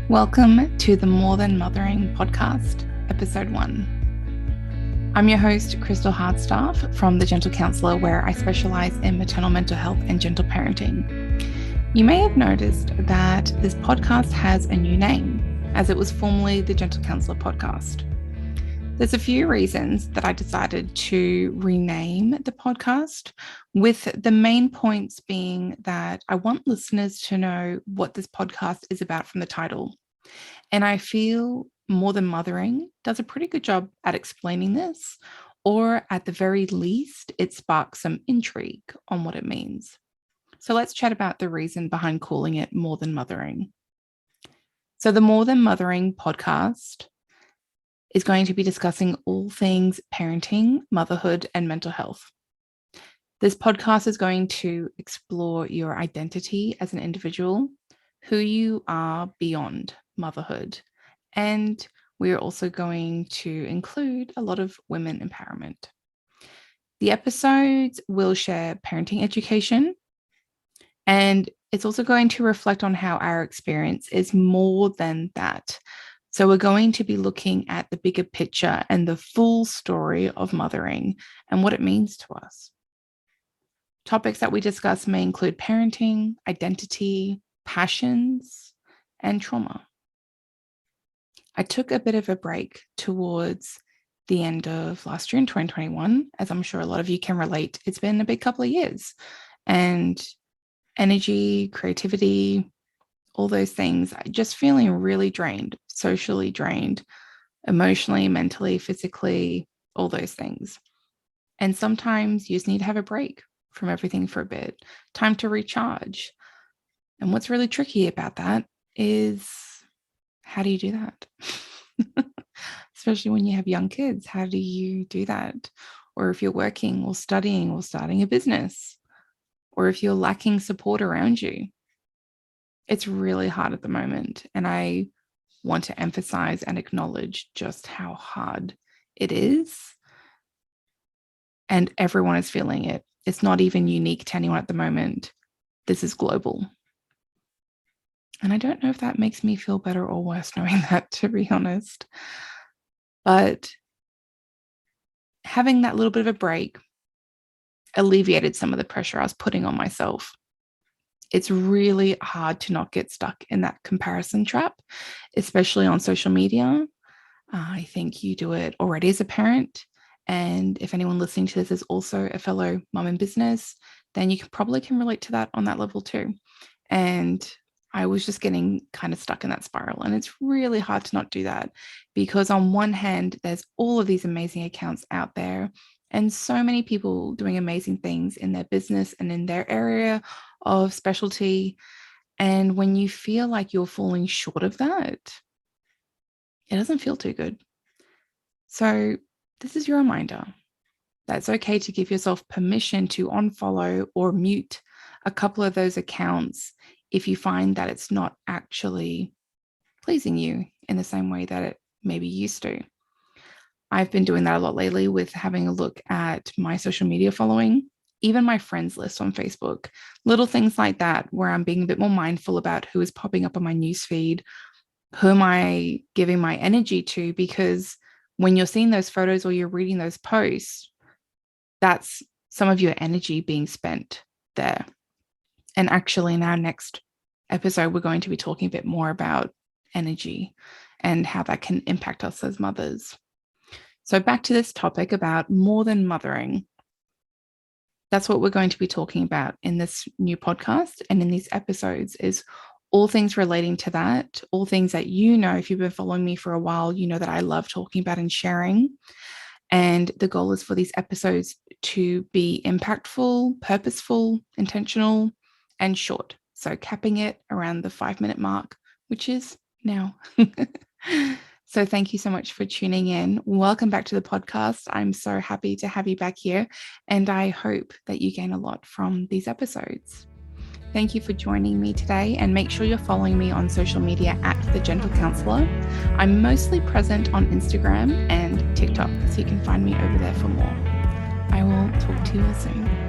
Welcome to the More Than Mothering podcast, episode 1. I'm your host, Crystal Hardstaff from the Gentle Counsellor, where I specialise in maternal mental health and gentle parenting. You may have noticed that this podcast has a new name, as it was formerly the Gentle Counsellor podcast. There's a few reasons that I decided to rename the podcast, with the main points being that I want listeners to know what this podcast is about from the title. And I feel More Than Mothering does a pretty good job at explaining this, or at the very least, it sparks some intrigue on what it means. So let's chat about the reason behind calling it More Than Mothering. So the More Than Mothering podcast is going to be discussing all things parenting, motherhood, and mental health. This podcast is going to explore your identity as an individual, who you are beyond motherhood, and we are also going to include a lot of women empowerment. The episodes will share parenting education, and it's also going to reflect on how our experience is more than that. So we're going to be looking at the bigger picture and the full story of mothering and what it means to us. Topics that we discuss may include parenting, identity, passions, and trauma. I took a bit of a break towards the end of last year in 2021, as I'm sure a lot of you can relate. It's been a big couple of years, and energy, creativity, all those things, just feeling really drained, socially drained, emotionally, mentally, physically, all those things. And sometimes you just need to have a break from everything for a bit, time to recharge. And what's really tricky about that is, how do you do that? Especially when you have young kids, how do you do that? Or if you're working or studying or starting a business, or if you're lacking support around you. It's really hard at the moment. And I want to emphasize and acknowledge just how hard it is. And everyone is feeling it. It's not even unique to anyone at the moment. This is global. And I don't know if that makes me feel better or worse knowing that, to be honest. But having that little bit of a break alleviated some of the pressure I was putting on myself. It's really hard to not get stuck in that comparison trap, especially on social media. I think you do it already as a parent. And if anyone listening to this is also a fellow mom in business, then you probably can relate to that on that level too. And I was just getting kind of stuck in that spiral. And it's really hard to not do that, because on one hand, there's all of these amazing accounts out there and so many people doing amazing things in their business and in their area of specialty. And when you feel like you're falling short of that, it doesn't feel too good. So this is your reminder that it's okay to give yourself permission to unfollow or mute a couple of those accounts if you find that it's not actually pleasing you in the same way that it maybe used to. I've been doing that a lot lately with having a look at my social media following, even my friends list on Facebook, little things like that, where I'm being a bit more mindful about who is popping up on my newsfeed, who am I giving my energy to, because when you're seeing those photos or you're reading those posts, that's some of your energy being spent there. And actually in our next episode, we're going to be talking a bit more about energy and how that can impact us as mothers. So back to this topic about more than mothering. That's what we're going to be talking about in this new podcast and in these episodes, is all things relating to that, all things that you know, if you've been following me for a while, you know that I love talking about and sharing. And the goal is for these episodes to be impactful, purposeful, intentional, and short. So capping it around the 5-minute mark, which is now. So thank you so much for tuning in. Welcome back to the podcast. I'm so happy to have you back here, and I hope that you gain a lot from these episodes. Thank you for joining me today, and make sure you're following me on social media at The Gentle Counsellor. I'm mostly present on Instagram and TikTok, so you can find me over there for more. I will talk to you all soon.